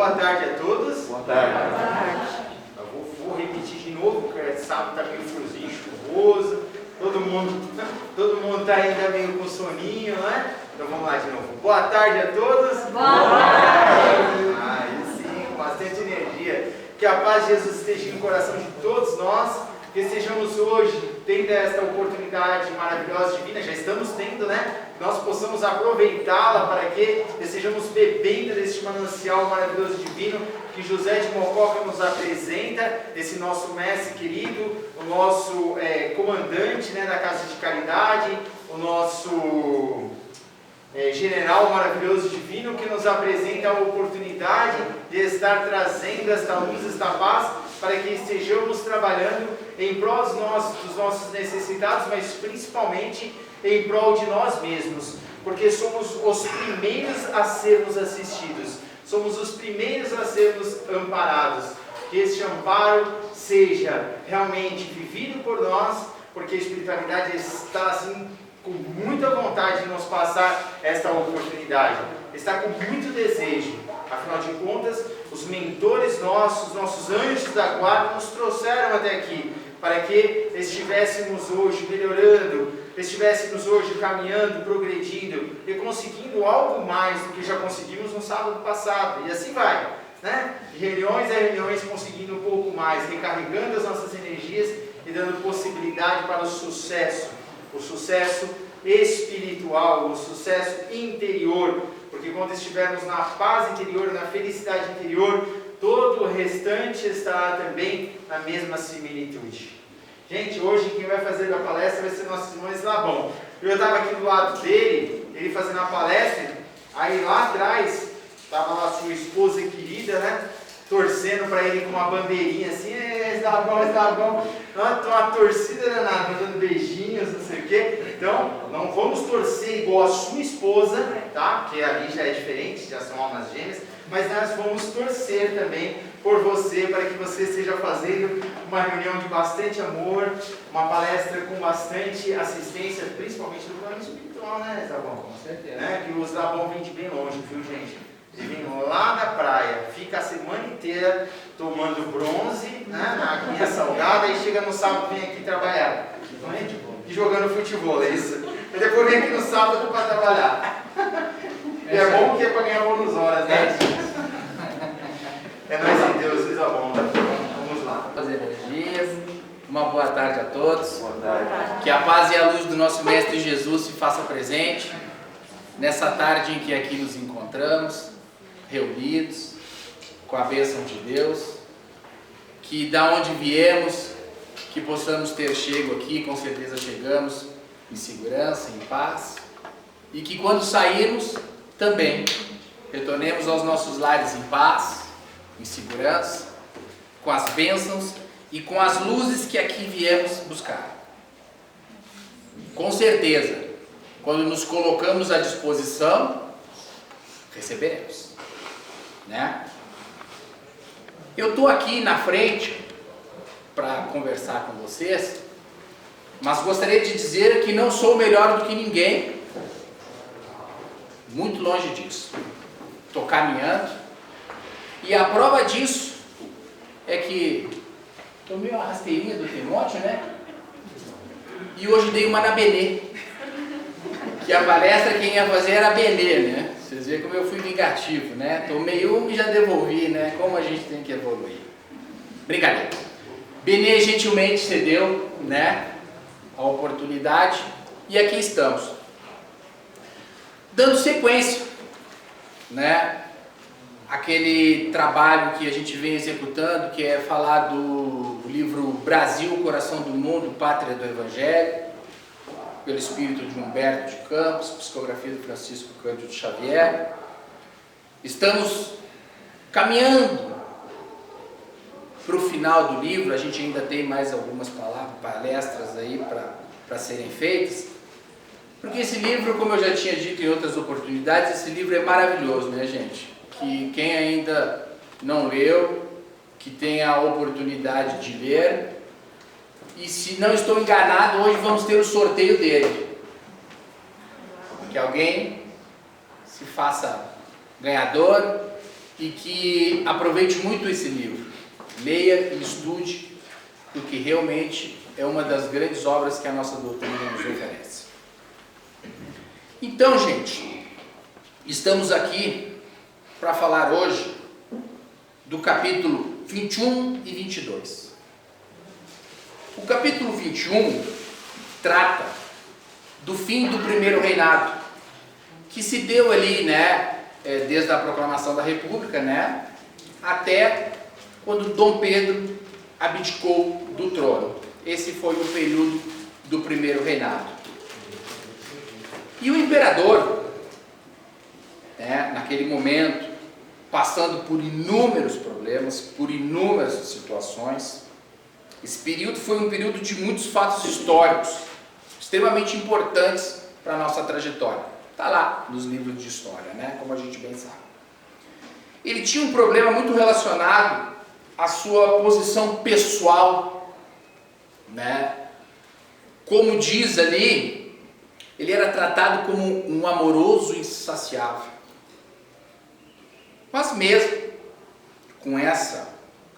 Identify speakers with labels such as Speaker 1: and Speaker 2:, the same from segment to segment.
Speaker 1: boa tarde a todos.
Speaker 2: Boa tarde.
Speaker 3: Boa tarde.
Speaker 1: Eu vou repetir de novo, porque sábado está meio friozinho, chuvoso. Todo mundo está ainda meio com soninho, né? Então vamos lá de novo. Boa tarde a todos.
Speaker 3: Boa tarde.
Speaker 1: Aí sim, com bastante energia. Que a paz de Jesus esteja no coração de todos nós. Que estejamos hoje tendo esta oportunidade maravilhosa, divina, já estamos tendo, né? Nós possamos aproveitá-la para que estejamos bebendo deste manancial maravilhoso divino que José de Mococa nos apresenta, esse nosso mestre querido, o nosso comandante, né, da Casa de Caridade, o nosso general maravilhoso divino que nos apresenta a oportunidade de estar trazendo esta luz, esta paz, para que estejamos trabalhando em prol dos nossos necessitados, mas principalmente em prol de nós mesmos, porque somos os primeiros a sermos assistidos, somos os primeiros a sermos amparados. Que este amparo seja realmente vivido por nós, porque a espiritualidade está assim com muita vontade de nos passar esta oportunidade, está com muito desejo. Afinal de contas, os mentores nossos anjos da guarda nos trouxeram até aqui, para que estivéssemos hoje melhorando, estivéssemos hoje caminhando, progredindo e conseguindo algo mais do que já conseguimos no sábado passado. E assim vai, né? De reuniões a reuniões, conseguindo um pouco mais, recarregando as nossas energias e dando possibilidade para o sucesso espiritual, o sucesso interior, porque quando estivermos na paz interior, na felicidade interior, todo o restante estará também na mesma similitude. Gente, hoje quem vai fazer a palestra vai ser nosso irmão Eslabão. Eu estava aqui do lado dele, ele fazendo a palestra, aí lá atrás estava lá sua esposa querida, né? Torcendo para ele com uma bandeirinha assim, Eslabão. Uma torcida danada, dando beijinhos, não sei o quê. Então, não vamos torcer igual a sua esposa, tá? Porque ali já é diferente, já são almas gêmeas. Mas nós vamos torcer também por você, para que você esteja fazendo uma reunião de bastante amor, uma palestra com bastante assistência, principalmente do plano espiritual, né, Eslabão?
Speaker 2: Com certeza.
Speaker 1: Né? Que o Eslabão vem de bem longe, viu, gente? Ele vem lá da praia, fica a semana inteira tomando bronze, né, na aguinha salgada, e chega no sábado vem aqui trabalhar. E jogando futebol, é isso? E depois vem aqui no sábado para trabalhar. E é bom que é para ganhar bônus horas, né? É nós em Deus, Eslabão. Vamos lá.
Speaker 2: Fazer energias. Uma boa tarde a todos.
Speaker 1: Boa tarde.
Speaker 2: Que a paz e a luz do nosso Mestre Jesus se faça presente nessa tarde em que aqui nos encontramos, reunidos, com a bênção de Deus, que da onde viemos, que possamos ter chego aqui, com certeza chegamos em segurança, em paz, e que quando sairmos, também retornemos aos nossos lares em paz, em segurança, com as bênçãos e com as luzes que aqui viemos buscar. Com certeza, quando nos colocamos à disposição, receberemos, né? Eu estou aqui na frente para conversar com vocês, mas gostaria de dizer que não sou melhor do que ninguém, muito longe disso. Estou caminhando, e a prova disso é que tomei uma rasteirinha do Timóteo, né? E hoje dei uma na Benê, que a palestra quem ia fazer era a Benê, né? Vocês veem como eu fui vingativo, né? Tomei uma e já devolvi, né? Como a gente tem que evoluir. Brincadeira. Benê gentilmente cedeu, né, a oportunidade, e aqui estamos. Dando sequência, né, aquele trabalho que a gente vem executando, que é falar do livro Brasil, Coração do Mundo, Pátria do Evangelho, pelo espírito de Humberto de Campos, psicografia do Francisco Cândido Xavier. Estamos caminhando para o final do livro, a gente ainda tem mais algumas palestras aí para serem feitas, porque esse livro, como eu já tinha dito em outras oportunidades, esse livro é maravilhoso, né, gente? Que quem ainda não leu, que tenha a oportunidade de ler, e se não estou enganado, hoje vamos ter o sorteio dele. Que alguém se faça ganhador e que aproveite muito esse livro. Leia e estude, porque realmente é uma das grandes obras que a nossa doutrina nos oferece. Então, gente, estamos aqui para falar hoje do capítulo 21 e 22. O capítulo 21 trata do fim do primeiro reinado, que se deu ali, desde a proclamação da República, até quando Dom Pedro abdicou do trono. Esse foi o período do primeiro reinado. E o imperador, naquele momento, passando por inúmeros problemas, por inúmeras situações, esse período foi um período de muitos fatos históricos, extremamente importantes para a nossa trajetória. Está lá nos livros de história, como a gente bem sabe. Ele tinha um problema muito relacionado à sua posição pessoal, Como diz ali, ele era tratado como um amoroso insaciável. Mas mesmo com essa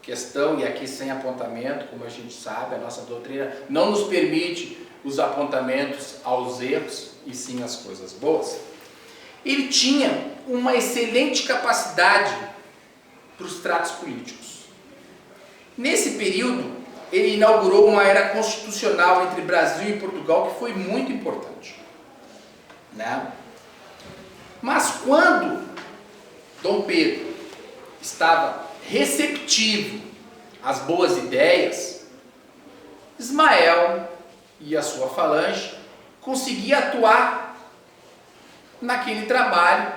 Speaker 2: questão, e aqui sem apontamento, como a gente sabe, a nossa doutrina não nos permite os apontamentos aos erros, e sim as coisas boas, ele tinha uma excelente capacidade para os tratos políticos. Nesse período, ele inaugurou uma era constitucional entre Brasil e Portugal, que foi muito importante. Mas quando Dom Pedro estava receptivo às boas ideias, Ismael e a sua falange conseguiam atuar naquele trabalho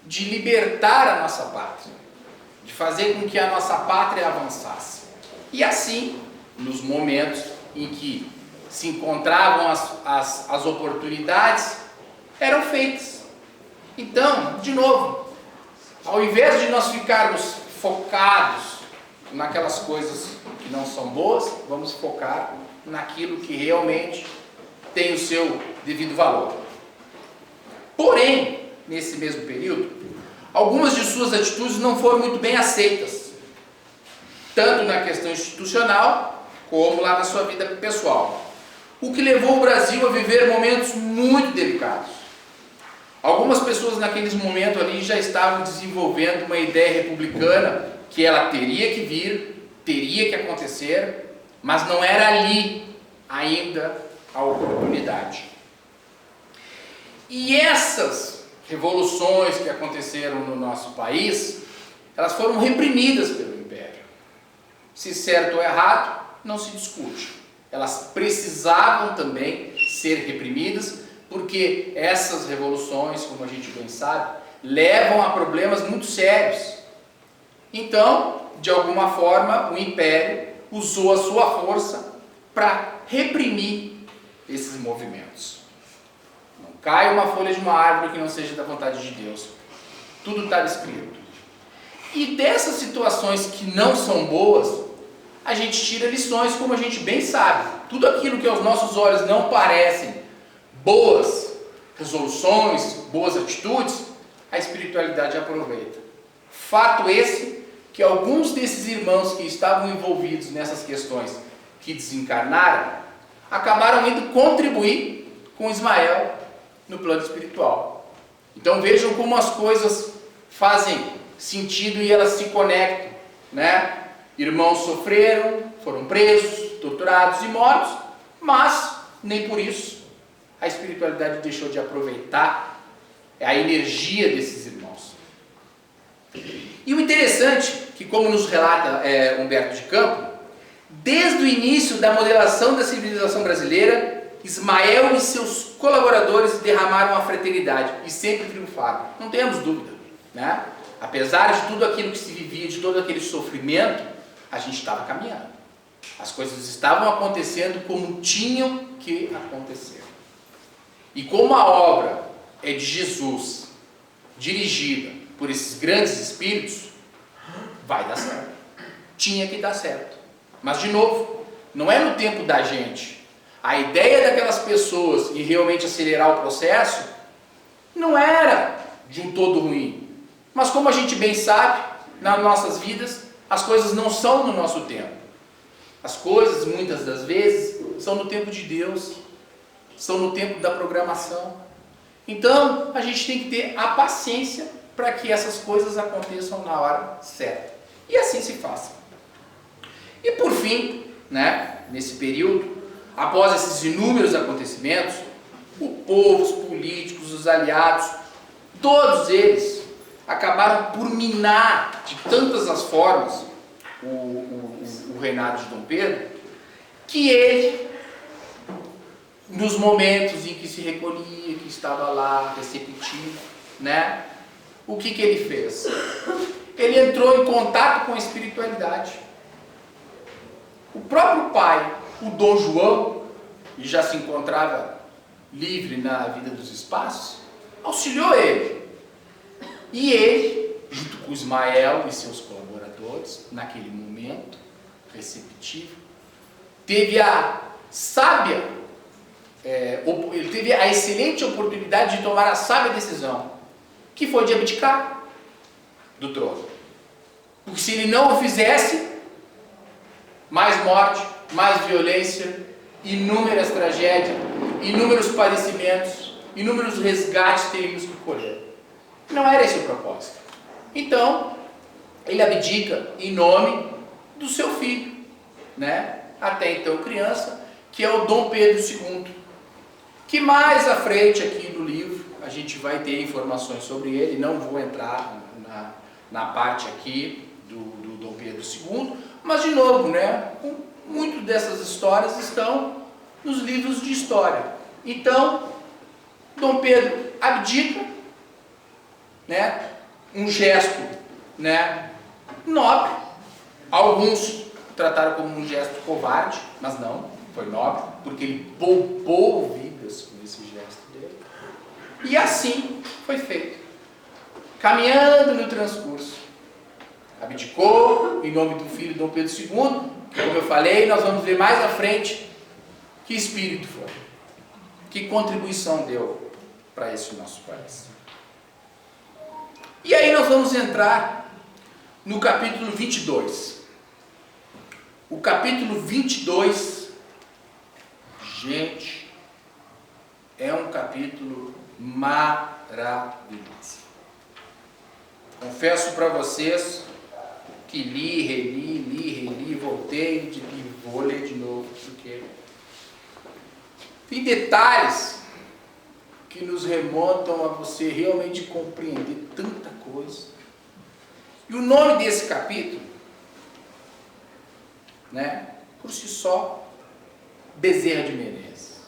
Speaker 2: de libertar a nossa pátria, de fazer com que a nossa pátria avançasse. E assim, nos momentos em que se encontravam as oportunidades, eram feitas. Então, de novo, ao invés de nós ficarmos focados naquelas coisas que não são boas, vamos focar naquilo que realmente tem o seu devido valor. Porém, nesse mesmo período, algumas de suas atitudes não foram muito bem aceitas, tanto na questão institucional, como lá na sua vida pessoal, o que levou o Brasil a viver momentos muito delicados. Algumas pessoas naqueles momentos ali já estavam desenvolvendo uma ideia republicana que ela teria que vir, teria que acontecer, mas não era ali ainda a oportunidade. E essas revoluções que aconteceram no nosso país, elas foram reprimidas pelo Império. Se certo ou errado, não se discute. Elas precisavam também ser reprimidas, porque essas revoluções, como a gente bem sabe, levam a problemas muito sérios. Então, de alguma forma, o Império usou a sua força para reprimir esses movimentos. Não cai uma folha de uma árvore que não seja da vontade de Deus. Tudo está escrito. E dessas situações que não são boas, a gente tira lições, como a gente bem sabe. Tudo aquilo que aos nossos olhos não parecem boas resoluções, boas atitudes, a espiritualidade aproveita. Fato esse que alguns desses irmãos que estavam envolvidos nessas questões que desencarnaram, acabaram indo contribuir com Ismael no plano espiritual. Então vejam como as coisas fazem sentido e elas se conectam, Irmãos sofreram, foram presos, torturados e mortos, mas nem por isso a espiritualidade deixou de aproveitar a energia desses irmãos. E o interessante, que como nos relata Humberto de Campos, desde o início da modelação da civilização brasileira, Ismael e seus colaboradores derramaram a fraternidade e sempre triunfaram. Não temos dúvida, Apesar de tudo aquilo que se vivia, de todo aquele sofrimento, a gente estava caminhando. As coisas estavam acontecendo como tinham que acontecer. E como a obra é de Jesus, dirigida por esses grandes espíritos, vai dar certo. Tinha que dar certo. Mas, de novo, não é no tempo da gente. A ideia daquelas pessoas em realmente acelerar o processo não era de um todo ruim. Mas como a gente bem sabe, nas nossas vidas, as coisas não são no nosso tempo. As coisas, muitas das vezes, são no tempo de Deus, são no tempo da programação. Então, a gente tem que ter a paciência para que essas coisas aconteçam na hora certa. E assim se faça. E por fim, né, nesse período, após esses inúmeros acontecimentos, o povo, os políticos, os aliados, todos eles acabaram por minar de tantas as formas o reinado de Dom Pedro, que ele, nos momentos em que se recolhia, que estava lá receptivo, né, o que ele fez? Ele entrou em contato com a espiritualidade. O próprio pai, o Dom João, que já se encontrava livre na vida dos espaços, auxiliou ele. E ele, junto com Ismael e seus colaboradores, naquele momento receptivo, teve a sábia, ele teve a excelente oportunidade de tomar a sábia decisão, que foi de abdicar do trono. Porque se ele não o fizesse, mais morte, mais violência, inúmeras tragédias, inúmeros padecimentos, inúmeros resgates teríamos que colher. Não era esse o propósito. Então, ele abdica em nome do seu filho, né? Até então criança, que é o Dom Pedro II, que mais à frente aqui no livro a gente vai ter informações sobre ele. Não vou entrar na parte aqui do Dom Pedro II, mas de novo, né, muito dessas histórias estão nos livros de história. Então, Dom Pedro abdica, né, um gesto, né, nobre. Alguns trataram como um gesto covarde, mas não, foi nobre, porque ele poupou vidas com esse gesto dele. E assim foi feito. Caminhando no transcurso, abdicou em nome do filho Dom Pedro II, que, como eu falei, nós vamos ver mais à frente que espírito foi, que contribuição deu para esse nosso país. E aí nós vamos entrar no capítulo 22. O capítulo 22, gente, é um capítulo maravilhoso. Confesso para vocês que reli, voltei e vou ler de novo, porque tem detalhes que nos remontam a você realmente compreender tanta coisa. E o nome desse capítulo, né, por si só, Bezerra de Menezes.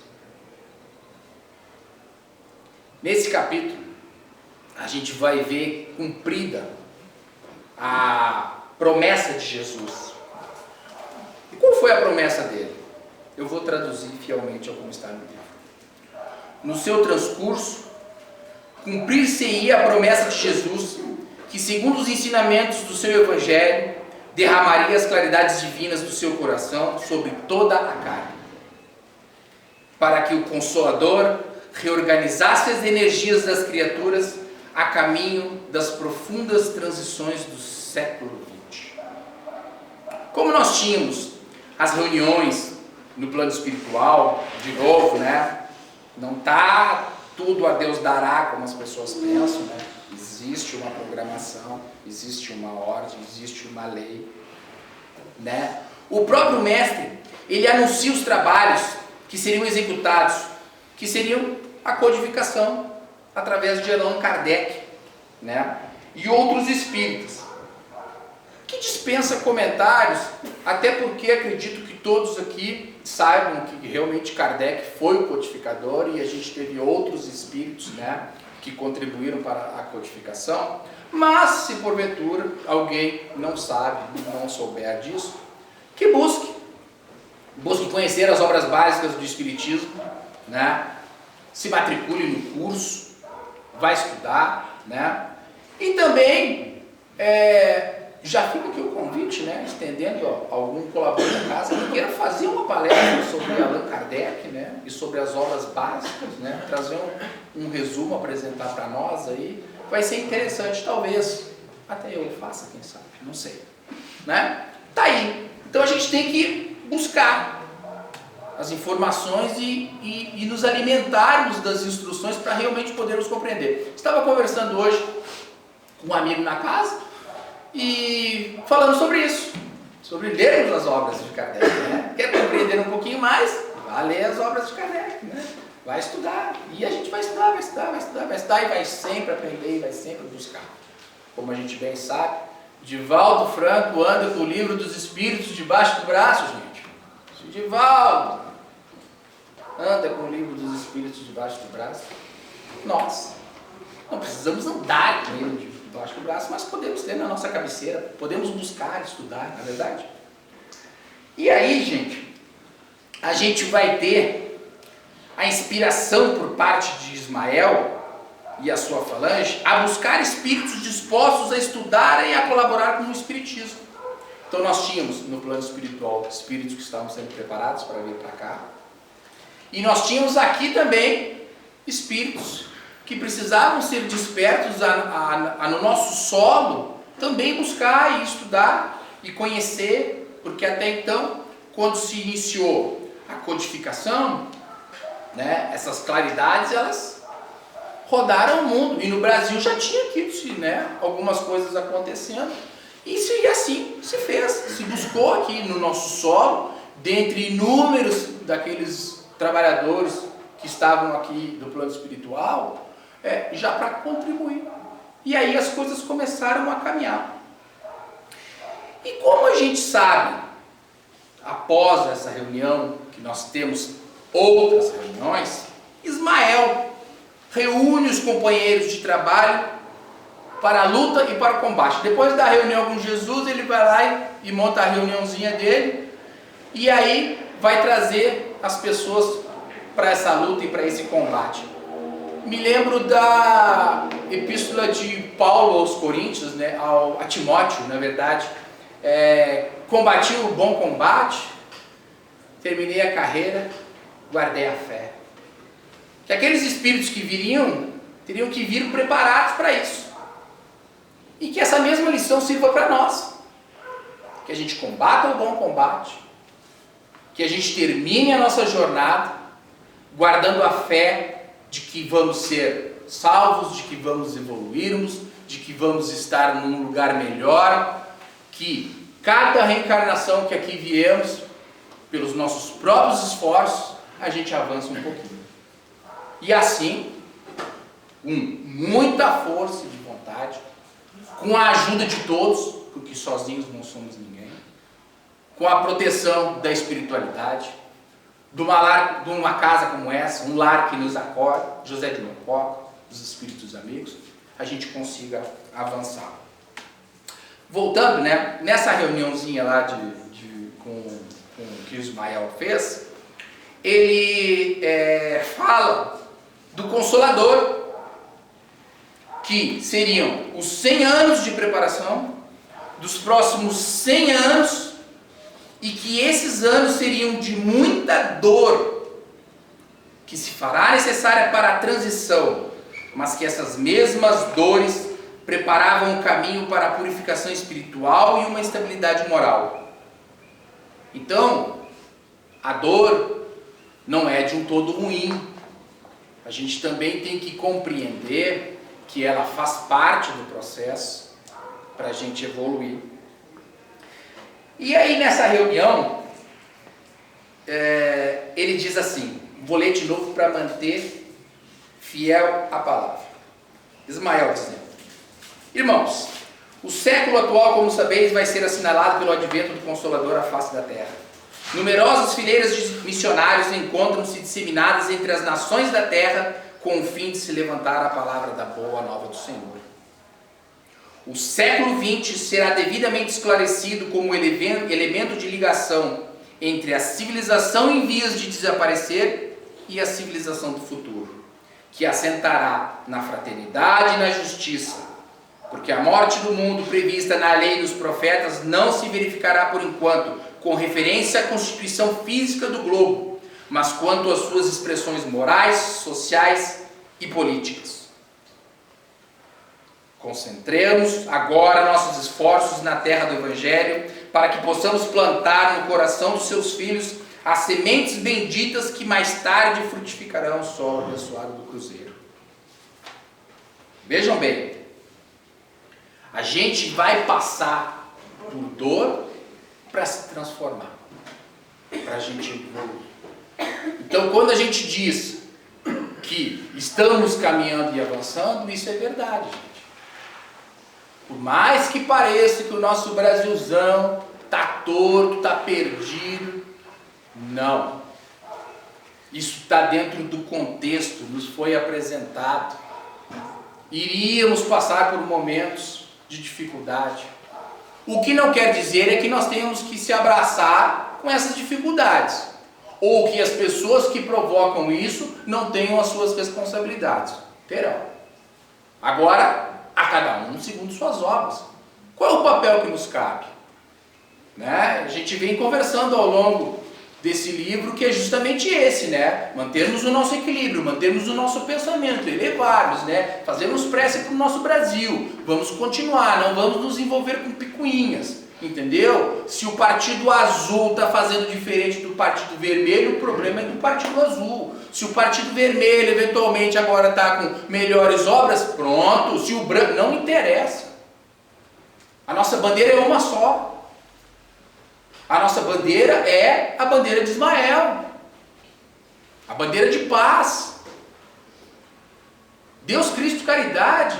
Speaker 2: Nesse capítulo, a gente vai ver cumprida a promessa de Jesus. E qual foi a promessa dele? Eu vou traduzir fielmente como está no livro. No seu transcurso, cumprir-se-ia a promessa de Jesus, que segundo os ensinamentos do seu Evangelho, derramaria as claridades divinas do seu coração sobre toda a carne, para que o Consolador reorganizasse as energias das criaturas a caminho das profundas transições do século XX. Como nós tínhamos as reuniões no plano espiritual, de novo, né? Não está tudo a Deus dará, como as pessoas pensam, né? Existe uma programação, existe uma ordem, existe uma lei, né? O próprio mestre, ele anuncia os trabalhos que seriam executados, que seriam a codificação através de Allan Kardec, né? E outros espíritas, que dispensa comentários, até porque acredito que todos aqui saibam que realmente Kardec foi o codificador e a gente teve outros espíritos, né, que contribuíram para a codificação. Mas se porventura alguém não sabe, não souber disso, que busque conhecer as obras básicas do Espiritismo, né? Se matricule no curso, vai estudar, né? E também já fica aqui o convite, né? Estendendo a algum colaborador da casa que queira fazer uma palestra sobre Allan Kardec, né? E sobre as obras básicas, né? Trazer um resumo, apresentar para nós aí, vai ser interessante talvez, Até eu faça, quem sabe, não sei. Né? Tá aí. Então a gente tem que buscar as informações e nos alimentarmos das instruções para realmente podermos compreender. Estava conversando hoje com um amigo na casa e falando sobre isso, sobre lermos as obras de Kardec. Né? Quer compreender um pouquinho mais? Vá ler as obras de Kardec. Né? Vai estudar. E a gente vai estudar e vai sempre aprender e vai sempre buscar. Como a gente bem sabe, Divaldo Franco anda com o livro dos Espíritos debaixo do braço, gente. Se Divaldo anda com o livro dos Espíritos debaixo do braço, nós não precisamos andar com ele debaixo do braço, mas podemos ter na nossa cabeceira, podemos buscar, estudar, na verdade. E aí, gente, a gente vai ter a inspiração por parte de Ismael e a sua falange a buscar espíritos dispostos a estudar e a colaborar com o espiritismo. Então nós tínhamos no plano espiritual espíritos que estavam sendo preparados para vir para cá, e nós tínhamos aqui também espíritos que precisavam ser despertos no nosso solo, também buscar e estudar e conhecer, porque até então, quando se iniciou a codificação, né, essas claridades, elas rodaram o mundo, e no Brasil já tinha aqui, né, algumas coisas acontecendo, e assim se fez, se buscou aqui no nosso solo, dentre inúmeros daqueles trabalhadores que estavam aqui do plano espiritual, já para contribuir. E aí as coisas começaram a caminhar. E como a gente sabe, após essa reunião, que nós temos outras reuniões, Ismael reúne os companheiros de trabalho para a luta e para o combate. Depois da reunião com Jesus, ele vai lá e monta a reuniãozinha dele, e aí vai trazer as pessoas para essa luta e para esse combate. Me lembro da epístola de Paulo aos Coríntios, né, a Timóteo, na verdade. Combati o bom combate, terminei a carreira, guardei a fé. Que aqueles espíritos que viriam, teriam que vir preparados para isso. E que essa mesma lição sirva para nós. Que a gente combata o bom combate, que a gente termine a nossa jornada, guardando a fé de que vamos ser salvos, de que vamos evoluirmos, de que vamos estar num lugar melhor, que cada reencarnação que aqui viemos, pelos nossos próprios esforços, a gente avança um pouquinho. E assim, com muita força de vontade, com a ajuda de todos, porque sozinhos não somos ninguém, com a proteção da espiritualidade, de uma casa como essa, um lar que nos acolhe, José de Mococa, os espíritos amigos, a gente consiga avançar. Voltando, né, nessa reuniãozinha lá com que o Ismael fez, ele fala do Consolador, que seriam os 100 anos de preparação, dos próximos 100 anos, e que esses anos seriam de muita dor, que se fará necessária para a transição, mas que essas mesmas dores preparavam o caminho para a purificação espiritual e uma estabilidade moral. Então, a dor não é de um todo ruim. A gente também tem que compreender que ela faz parte do processo para a gente evoluir. E aí nessa reunião, ele diz assim, vou ler de novo para manter fiel à palavra. Ismael dizendo: irmãos, o século atual, como sabeis, vai ser assinalado pelo advento do Consolador à face da terra. Numerosas fileiras de missionários encontram-se disseminadas entre as nações da terra com o fim de se levantar a palavra da boa nova do Senhor. O século XX será devidamente esclarecido como elemento de ligação entre a civilização em vias de desaparecer e a civilização do futuro, que assentará na fraternidade e na justiça, porque a morte do mundo prevista na lei dos profetas não se verificará por enquanto com referência à constituição física do globo, mas quanto às suas expressões morais, sociais e políticas. Concentremos agora nossos esforços na terra do Evangelho, para que possamos plantar no coração dos seus filhos as sementes benditas que mais tarde frutificarão o solo abençoado do cruzeiro. Vejam bem, a gente vai passar por dor para se transformar, para a gente evoluir. Então, quando a gente diz que estamos caminhando e avançando, isso é verdade, gente. Por mais que pareça que o nosso Brasilzão está torto, está perdido, não. Isso está dentro do contexto, nos foi apresentado. Iríamos passar por momentos de dificuldade. O que não quer dizer é que nós tenhamos que se abraçar com essas dificuldades, ou que as pessoas que provocam isso não tenham as suas responsabilidades. Terão. Agora, a cada um segundo suas obras. Qual é o papel que nos cabe? Né? A gente vem conversando ao longo desse livro, que é justamente esse, né? Mantermos o nosso equilíbrio, mantermos o nosso pensamento, elevarmos, né? Fazermos prece para o nosso Brasil. Vamos continuar, não vamos nos envolver com picuinhas, entendeu? Se o Partido Azul está fazendo diferente do Partido Vermelho, o problema é do Partido Azul. Se o Partido Vermelho eventualmente agora está com melhores obras, pronto. Se o branco, não interessa. A nossa bandeira é uma só. A nossa bandeira é a bandeira de Ismael, a bandeira de paz, Deus, Cristo, caridade,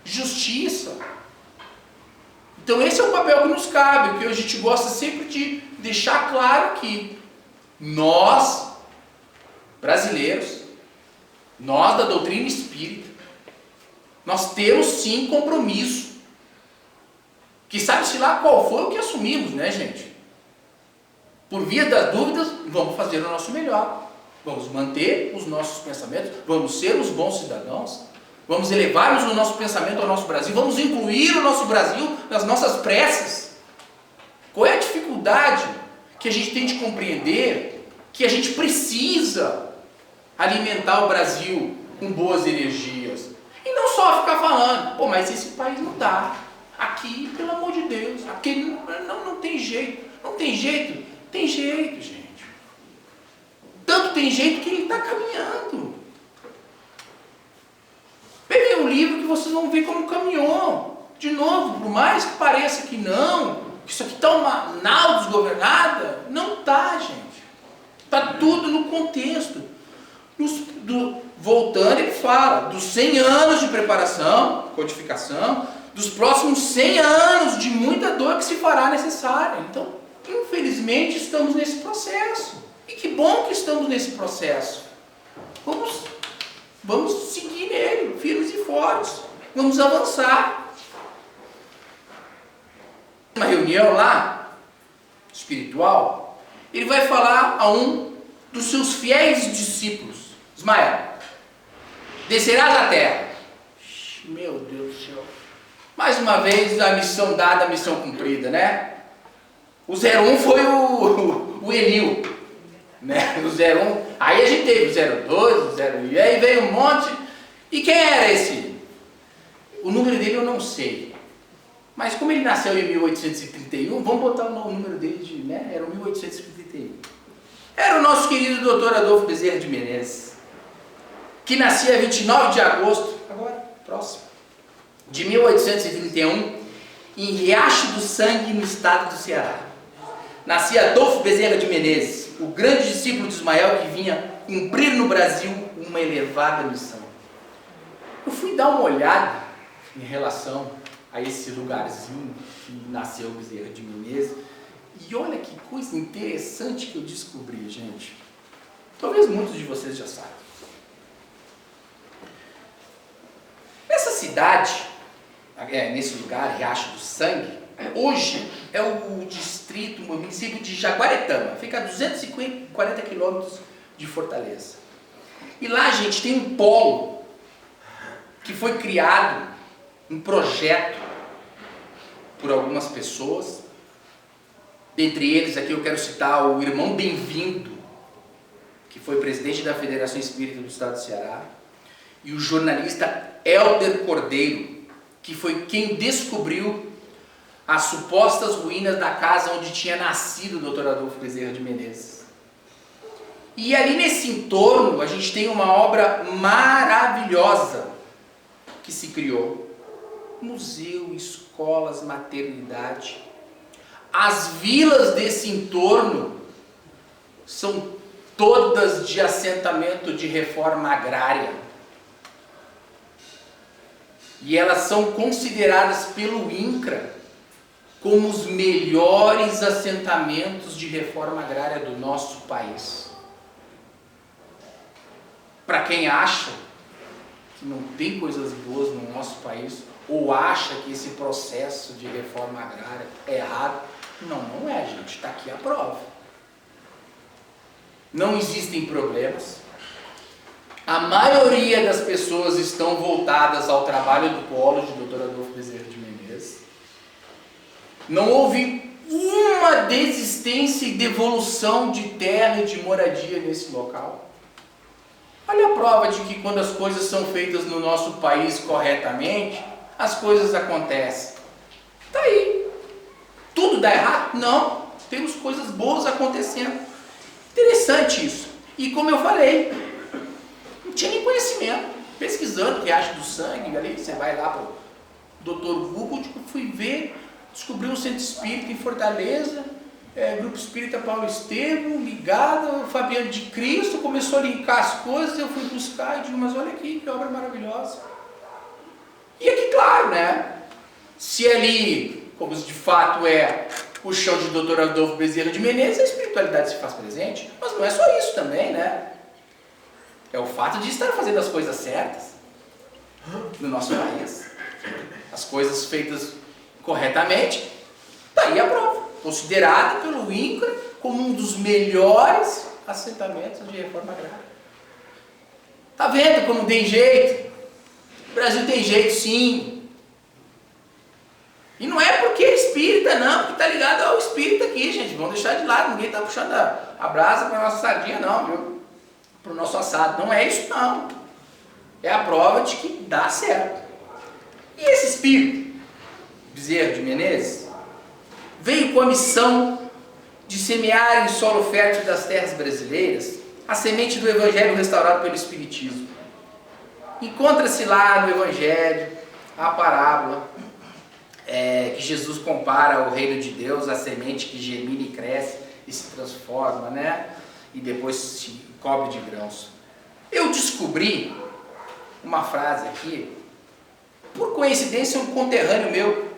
Speaker 2: justiça. Então esse é o papel que nos cabe, que a gente gosta sempre de deixar claro que nós, brasileiros, nós da doutrina espírita, nós temos sim compromisso, que sabe-se lá qual foi o que assumimos, né, gente? Por via das dúvidas, vamos fazer o nosso melhor. Vamos manter os nossos pensamentos, vamos ser os bons cidadãos, vamos elevarmos o nosso pensamento ao nosso Brasil, vamos incluir o nosso Brasil nas nossas preces. Qual é a dificuldade que a gente tem de compreender que a gente precisa alimentar o Brasil com boas energias? E não só ficar falando, pô, mas esse país não dá. Aqui, pelo amor de Deus, aqui não tem jeito. Não tem jeito. Tem jeito, gente. Tanto tem jeito que ele está caminhando. Peguem um livro que vocês vão ver como caminhou. De novo, por mais que pareça que não, que isso aqui está uma nau desgovernada, não está, gente. Está tudo no contexto. Voltando, ele fala dos 100 anos de preparação, codificação, dos próximos 100 anos de muita dor que se fará necessária. Então, infelizmente, estamos nesse processo. E que bom que estamos nesse processo. Vamos seguir nele, firmes e fortes. Vamos avançar. Uma reunião lá, espiritual, ele vai falar a um dos seus fiéis discípulos. Ismael, descerás à terra. Meu Deus do céu. Mais uma vez, a missão dada, a missão cumprida, né? O 01 foi o Enil, né? O 01, aí a gente teve o 02, o 01, e aí veio um monte. E quem era esse? O número dele eu não sei. Mas como ele nasceu em 1831, vamos botar o número dele, né? Era o 1831. Era o nosso querido doutor Adolfo Bezerra de Menezes, que nascia 29 de agosto, agora, próximo, de 1831, em Riacho do Sangue, no estado do Ceará. Nascia Adolfo Bezerra de Menezes, o grande discípulo de Ismael que vinha cumprir no Brasil uma elevada missão. Eu fui dar uma olhada em relação a esse lugarzinho que nasceu Bezerra de Menezes, e olha que coisa interessante que eu descobri, gente. Talvez muitos de vocês já saibam. Essa cidade, nesse lugar, Riacho do Sangue, hoje é o distrito, o município de Jaguaretama, fica a 240 quilômetros de Fortaleza. E lá, gente, tem um polo que foi criado, um projeto por algumas pessoas. Dentre eles, aqui eu quero citar o irmão Bem-vindo, que foi presidente da Federação Espírita do Estado do Ceará, e o jornalista Hélder Cordeiro, que foi quem descobriu as supostas ruínas da casa onde tinha nascido o Dr. Adolfo Bezerra de Menezes. E ali nesse entorno a gente tem uma obra maravilhosa que se criou. Museu, escolas, maternidade. As vilas desse entorno são todas de assentamento de reforma agrária. E elas são consideradas pelo INCRA como os melhores assentamentos de reforma agrária do nosso país. Para quem acha que não tem coisas boas no nosso país, ou acha que esse processo de reforma agrária é errado, não é, gente. Está aqui a prova. Não existem problemas. A maioria das pessoas estão voltadas ao trabalho do polo de Dr. Adolfo Bezerra de Menezes. Não houve uma desistência e devolução de terra e de moradia nesse local. Olha a prova de que quando as coisas são feitas no nosso país corretamente, as coisas acontecem. Está aí. Tudo dá errado? Não. Temos coisas boas acontecendo. Interessante isso. E como eu falei, não tinha nem conhecimento. Pesquisando riacho do sangue, ali você vai lá para o Dr. Google, fui ver, descobri um centro espírita em Fortaleza, Grupo Espírita Paulo Estevam, ligado, Fabiano de Cristo, começou a linkar as coisas, eu fui buscar e digo, mas olha aqui, que obra maravilhosa. E aqui, claro, né? Se ali, como de fato é o chão de Dr. Adolfo Bezerra de Menezes, a espiritualidade se faz presente, mas não é só isso também, né? É o fato de estar fazendo as coisas certas no nosso país. As coisas feitas corretamente, está aí a prova. Considerado pelo INCRA como um dos melhores assentamentos de reforma agrária. Está vendo como tem jeito? O Brasil tem jeito sim. E não é porque é espírita não, porque está ligado ao espírita aqui, gente. Vamos deixar de lado, ninguém está puxando a brasa para a nossa sardinha não, viu? Para o nosso assado. Não é isso não. É a prova de que dá certo. E esse espírito, Bezerra de Menezes, veio com a missão de semear em solo fértil das terras brasileiras a semente do Evangelho restaurado pelo Espiritismo. Encontra-se lá no Evangelho a parábola que Jesus compara ao reino de Deus, a semente que germina e cresce e se transforma, né? E depois se cobre de grãos. Eu descobri uma frase aqui, por coincidência um conterrâneo meu,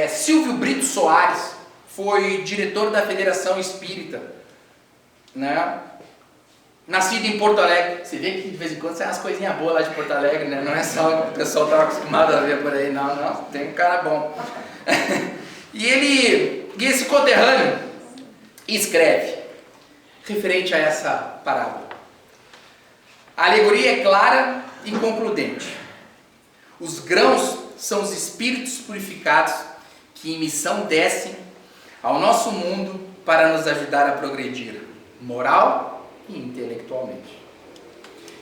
Speaker 2: Silvio Brito Soares, foi diretor da Federação Espírita, né? Nascido em Porto Alegre. Você vê que de vez em quando sai umas coisinhas boas lá de Porto Alegre, né? Não é só o pessoal estava acostumado a ver por aí, não, tem um cara bom. E esse conterrâneo escreve, referente a essa parábola: a alegoria é clara e concludente. Os grãos são os espíritos purificados que em missão descem ao nosso mundo para nos ajudar a progredir moral e intelectualmente.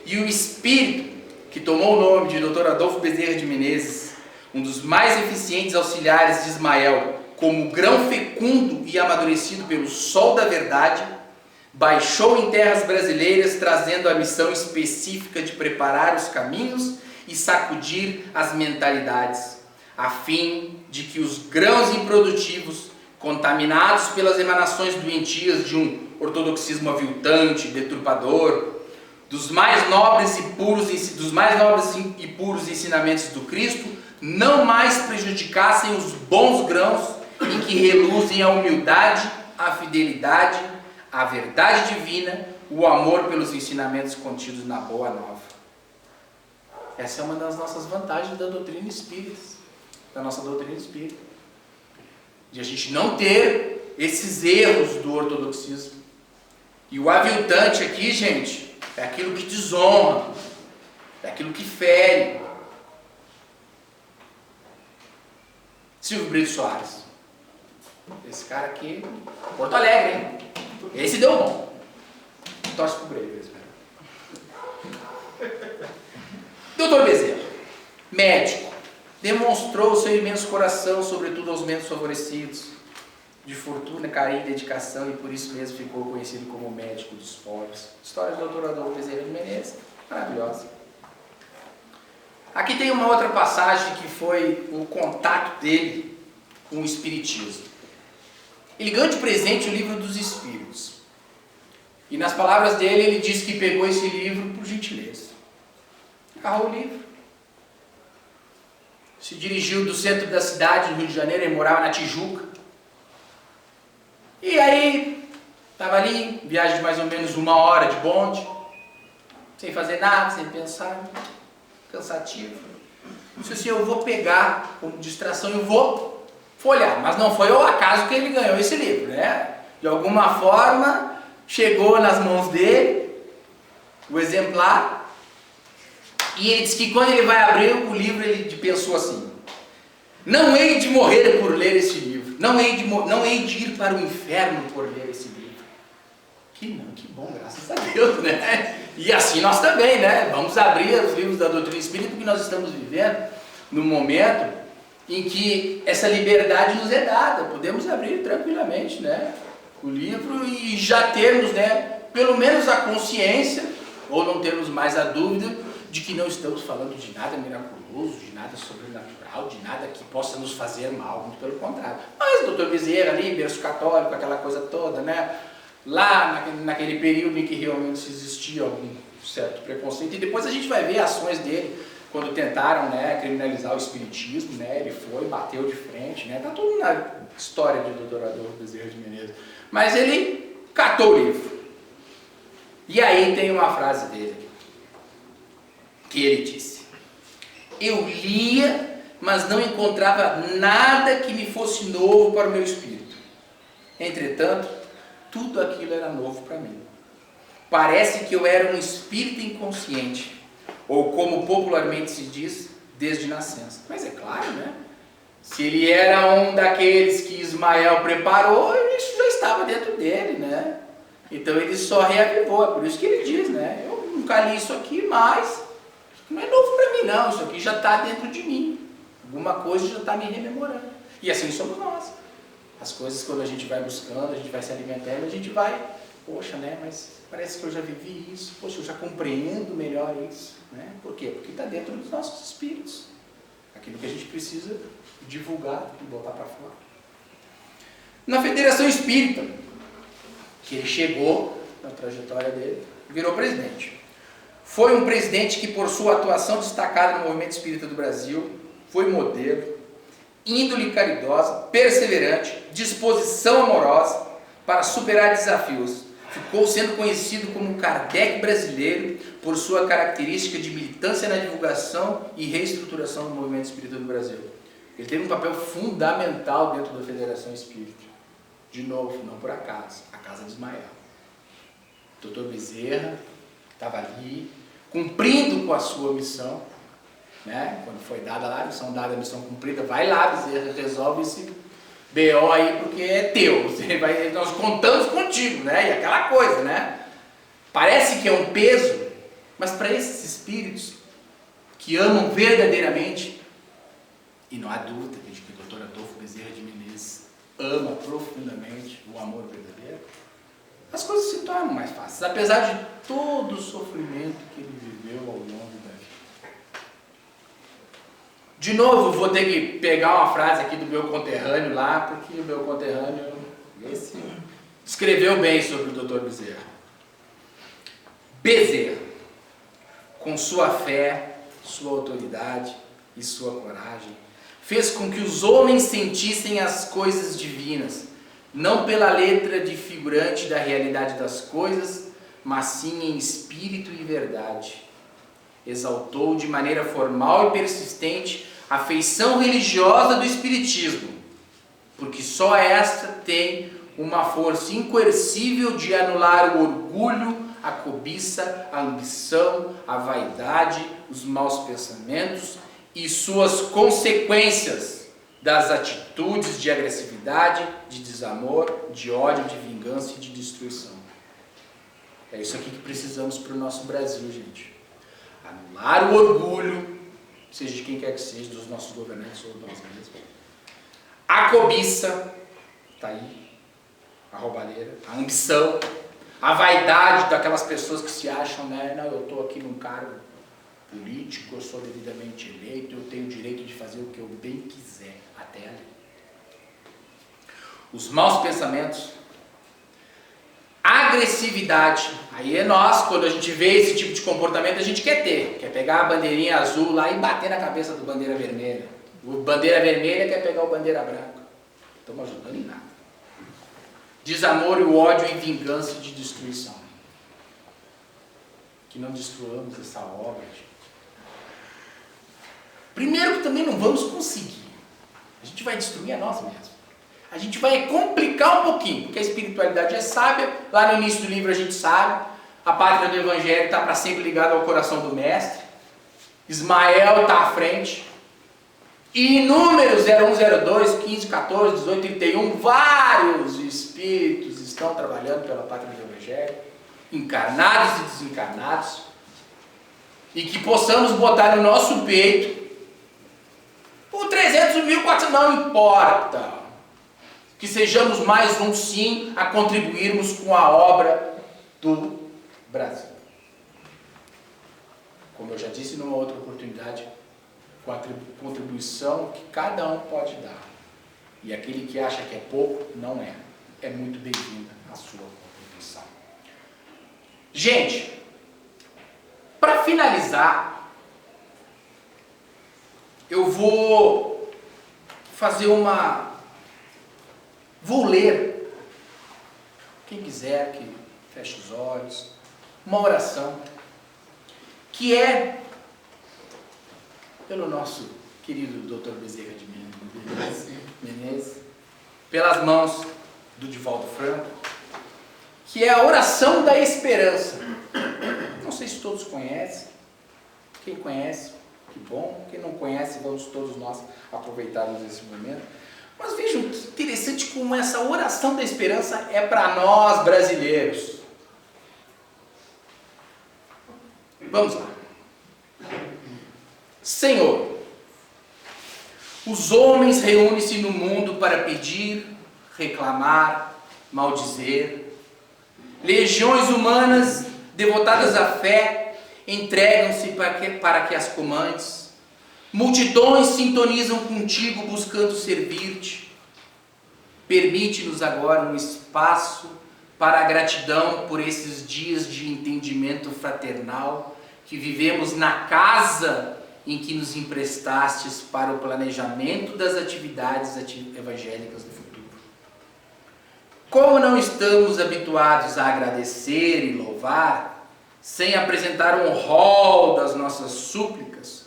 Speaker 2: E o espírito que tomou o nome de Dr. Adolfo Bezerra de Menezes, um dos mais eficientes auxiliares de Ismael, como grão fecundo e amadurecido pelo sol da verdade, baixou em terras brasileiras trazendo a missão específica de preparar os caminhos e sacudir as mentalidades, a fim de que os grãos improdutivos, contaminados pelas emanações doentias de um ortodoxismo aviltante, deturpador, dos mais nobres e puros ensinamentos do Cristo, não mais prejudicassem os bons grãos em que reluzem a humildade, a fidelidade, a verdade divina, o amor pelos ensinamentos contidos na Boa Nova. Essa é uma das nossas vantagens da doutrina espírita, da nossa doutrina espírita. De a gente não ter esses erros do ortodoxismo. E o aviltante aqui, gente, é aquilo que desonra, é aquilo que fere. Silvio Brito Soares. Esse cara aqui, Porto Alegre, hein? Esse deu bom. Torce pro Grêmio, Doutor Bezerra, médico, demonstrou o seu imenso coração, sobretudo aos menos favorecidos, de fortuna, carinho e dedicação, e por isso mesmo ficou conhecido como médico dos pobres. História do Dr. Adolfo Bezerra de Menezes, maravilhosa. Aqui tem uma outra passagem que foi o contato dele com o Espiritismo. Ele ganhou de presente o Livro dos Espíritos. E nas palavras dele, ele disse que pegou esse livro por gentileza. Agarrou o livro. Se dirigiu do centro da cidade, do Rio de Janeiro, ele morava na Tijuca. E aí, estava ali, viagem de mais ou menos 1 hora de bonde, sem fazer nada, sem pensar, cansativo. Disse assim, eu vou pegar como distração, eu vou folhear. Mas não foi ao acaso que ele ganhou esse livro, né? De alguma forma, chegou nas mãos dele, o exemplar, e ele disse que quando ele vai abrir o livro, ele pensou assim, não hei de morrer por ler esse livro, não hei de ir para o inferno por ler esse livro. Que bom, graças a Deus, né? E assim nós também, né? Vamos abrir os livros da doutrina espírita, porque nós estamos vivendo num momento em que essa liberdade nos é dada, podemos abrir tranquilamente, né? O livro e já termos, né, pelo menos a consciência, ou não termos mais a dúvida, de que não estamos falando de nada miraculoso, de nada sobrenatural, de nada que possa nos fazer mal, muito pelo contrário. Mas o Dr. Bezerra ali, berço católico, aquela coisa toda, né? Lá naquele período em que realmente existia algum certo preconceito, e depois a gente vai ver ações dele, quando tentaram, né, criminalizar o espiritismo, né, ele foi, bateu de frente, né, tá tudo na história do Dr. Adolfo Bezerra de Menezes. Mas ele catou o livro. E aí tem uma frase dele, que ele disse, eu lia, mas não encontrava nada que me fosse novo para o meu espírito. Entretanto, tudo aquilo era novo para mim. Parece que eu era um espírito inconsciente, ou como popularmente se diz, desde nascença. Mas é claro, né? Se ele era um daqueles que Ismael preparou, isso já estava dentro dele, né? Então ele só reavivou, é por isso que ele diz, né? Eu nunca li isso aqui, mas não é novo para mim não, isso aqui já está dentro de mim. Alguma coisa já está me rememorando. E assim somos nós. As coisas, quando a gente vai buscando, a gente vai se alimentando, a gente vai, poxa, né? Mas parece que eu já vivi isso, poxa, eu já compreendo melhor isso, né? Por quê? Porque está dentro dos nossos espíritos. Aquilo que a gente precisa divulgar e botar para fora. Na Federação Espírita, que ele chegou na trajetória dele, virou presidente. Foi um presidente que, por sua atuação destacada no movimento espírita do Brasil, foi modelo, índole caridosa, perseverante, disposição amorosa para superar desafios. Ficou sendo conhecido como um Kardec brasileiro por sua característica de militância na divulgação e reestruturação do movimento espírita do Brasil. Ele teve um papel fundamental dentro da Federação Espírita. De novo, não por acaso, a casa de Ismael. O Dr. Bezerra estava ali, cumprindo com a sua missão, né? Quando foi dada lá, a missão cumprida, vai lá, Bezerra, resolve esse BO aí, porque é teu, nós contamos contigo, né? E aquela coisa, né? Parece que é um peso, mas para esses espíritos que amam verdadeiramente, e não há dúvida de que o Dr. Adolfo Bezerra de Menezes ama profundamente o amor verdadeiro, as coisas se tornam mais fáceis, apesar de todo o sofrimento que ele viveu ao longo da vida. De novo, vou ter que pegar uma frase aqui do meu conterrâneo lá, porque o meu conterrâneo, esse, escreveu bem sobre o Dr. Bezerra. Bezerra, com sua fé, sua autoridade e sua coragem, fez com que os homens sentissem as coisas divinas, não pela letra de figurante da realidade das coisas, mas sim em espírito e verdade. Exaltou de maneira formal e persistente a feição religiosa do espiritismo, porque só esta tem uma força incoercível de anular o orgulho, a cobiça, a ambição, a vaidade, os maus pensamentos e suas consequências das atitudes de agressividade, de desamor, de ódio, de vingança e de destruição. É isso aqui que precisamos para o nosso Brasil, gente. Anular o orgulho, seja de quem quer que seja, dos nossos governantes ou de nós mesmos. A cobiça, está aí, a roubalheira, a ambição, a vaidade daquelas pessoas que se acham, né? Não, eu estou aqui num cargo político, eu sou devidamente eleito, eu tenho o direito de fazer o que eu bem quiser, até ali. Os maus pensamentos, agressividade, aí é nós, quando a gente vê esse tipo de comportamento, a gente quer pegar a bandeirinha azul lá e bater na cabeça do bandeira vermelha. O bandeira vermelha quer pegar o bandeira branca. Não estamos ajudando em nada. Desamor e o ódio e vingança de destruição. Que não destruamos essa obra, gente. Primeiro que também não vamos conseguir. A gente vai destruir a nós mesmos. A gente vai complicar um pouquinho, porque a espiritualidade é sábia. Lá no início do livro a gente sabe. A pátria do Evangelho está para sempre ligada ao coração do Mestre. Ismael está à frente. E números 01, 02, 15, 14, 18, 31, vários espíritos estão trabalhando pela pátria do Evangelho, encarnados e desencarnados, e que possamos botar no nosso peito o 300, 1.400, não importa, que sejamos mais um sim a contribuirmos com a obra do Brasil. Como eu já disse numa outra oportunidade, com a contribuição que cada um pode dar. E aquele que acha que é pouco, não é. É muito bem-vinda a sua contribuição. Gente, para finalizar, eu vou ler, quem quiser que feche os olhos, uma oração, que é pelo nosso querido Dr. Bezerra de Menezes, pelas mãos do Divaldo Franco, que é a oração da esperança. Não sei se todos conhecem. Quem conhece, que bom. Quem não conhece, vamos todos nós aproveitarmos esse momento. Mas vejam que interessante como essa oração da esperança é para nós brasileiros. Vamos lá. Senhor, os homens reúnem-se no mundo para pedir, reclamar, maldizer. Legiões humanas, devotadas à fé, entregam-se para que as comandes. Multidões sintonizam contigo buscando servir-te. Permite-nos agora um espaço para a gratidão por esses dias de entendimento fraternal que vivemos na casa em que nos emprestastes para o planejamento das atividades evangélicas do futuro. Como não estamos habituados a agradecer e louvar, sem apresentar um rol das nossas súplicas,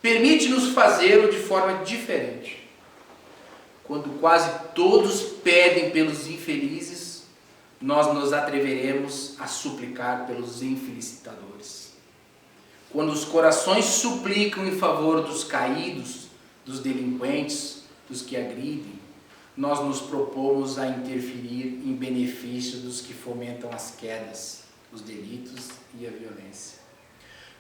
Speaker 2: permite-nos fazê-lo de forma diferente. Quando quase todos pedem pelos infelizes, nós nos atreveremos a suplicar pelos infelicitadores. Quando os corações suplicam em favor dos caídos, dos delinquentes, dos que agridem, nós nos propomos a interferir em benefício dos que fomentam as quedas, os delitos e a violência.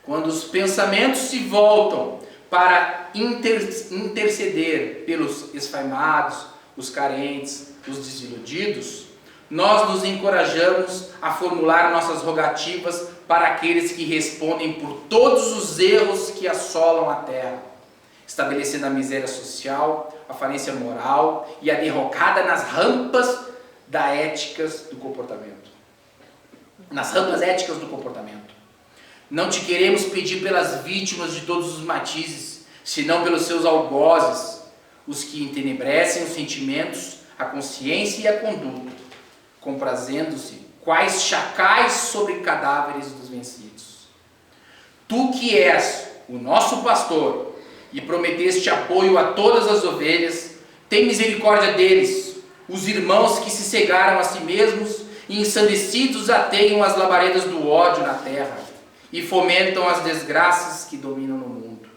Speaker 2: Quando os pensamentos se voltam para interceder pelos esfaimados, os carentes, os desiludidos, nós nos encorajamos a formular nossas rogativas para aqueles que respondem por todos os erros que assolam a terra, estabelecendo a miséria social, a falência moral e a derrocada nas rampas éticas do comportamento. Nas rampas éticas do comportamento. Não te queremos pedir pelas vítimas de todos os matizes, senão pelos seus algozes, os que entenebrecem os sentimentos, a consciência e a conduta, comprazendo-se quais chacais sobre cadáveres dos vencidos. Tu que és o nosso pastor e prometeste apoio a todas as ovelhas, tem misericórdia deles, os irmãos que se cegaram a si mesmos e ensandecidos ateiam as labaredas do ódio na terra e fomentam as desgraças que dominam no mundo.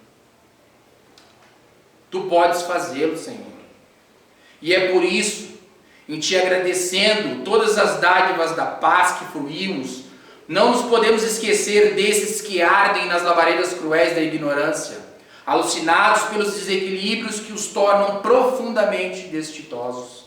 Speaker 2: Tu podes fazê-lo, Senhor. E é por isso, em Te agradecendo todas as dádivas da paz que fruímos, não nos podemos esquecer desses que ardem nas labaredas cruéis da ignorância, alucinados pelos desequilíbrios que os tornam profundamente desditosos.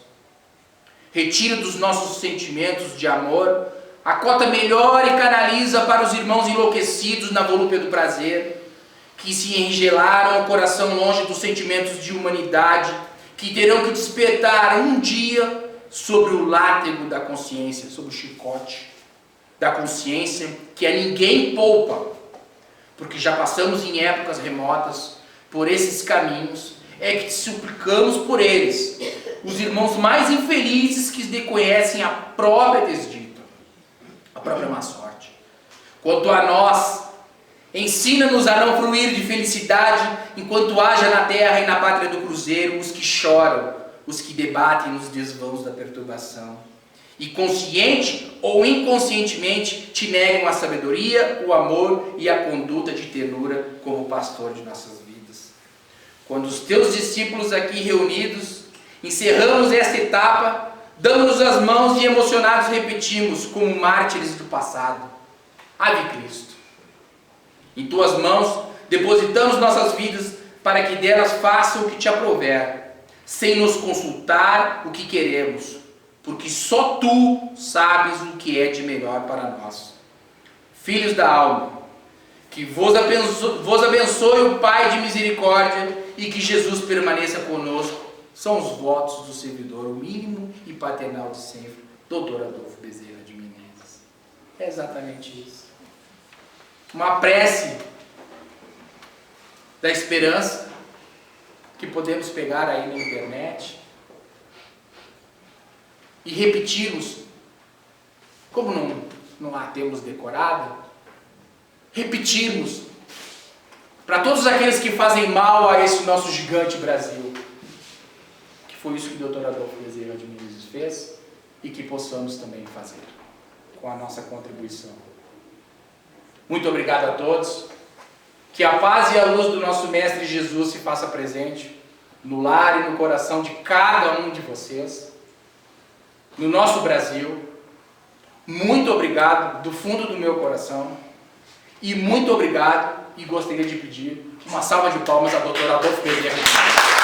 Speaker 2: Retira dos nossos sentimentos de amor a cota melhor e canaliza para os irmãos enlouquecidos na volúpia do prazer, que se engelaram o coração longe dos sentimentos de humanidade, que terão que despertar um dia sobre o látego da consciência, sobre o chicote da consciência, que a ninguém poupa, porque já passamos em épocas remotas por esses caminhos, é que te suplicamos por eles, os irmãos mais infelizes que desconhecem a própria desdita, a própria má sorte. Quanto a nós, ensina-nos a não fruir de felicidade enquanto haja na terra e na pátria do cruzeiro os que choram, os que debatem nos desvãos da perturbação, e consciente ou inconscientemente te negam a sabedoria, o amor e a conduta de ternura como pastor de nossas vidas. Quando os teus discípulos aqui reunidos encerramos esta etapa, damos-nos as mãos e emocionados repetimos, como mártires do passado: Ave Cristo. Em tuas mãos depositamos nossas vidas para que delas façam o que te aprouver, sem nos consultar o que queremos, porque só tu sabes o que é de melhor para nós. Filhos da alma, que vos abençoe o Pai de misericórdia e que Jesus permaneça conosco, são os votos do servidor, o mínimo e paternal de sempre, Dr. Adolfo Bezerra de Menezes. É exatamente isso. Uma prece da esperança que podemos pegar aí na internet e repetirmos, como não a temos decorada, repetirmos para todos aqueles que fazem mal a esse nosso gigante Brasil, que foi isso que o Dr. Adolfo Bezerra de Menezes fez, e que possamos também fazer com a nossa contribuição. Muito obrigado a todos, que a paz e a luz do nosso Mestre Jesus se faça presente no lar e no coração de cada um de vocês, no nosso Brasil. Muito obrigado do fundo do meu coração, e muito obrigado, e gostaria de pedir uma salva de palmas a Dr. Adolfo Bezerra.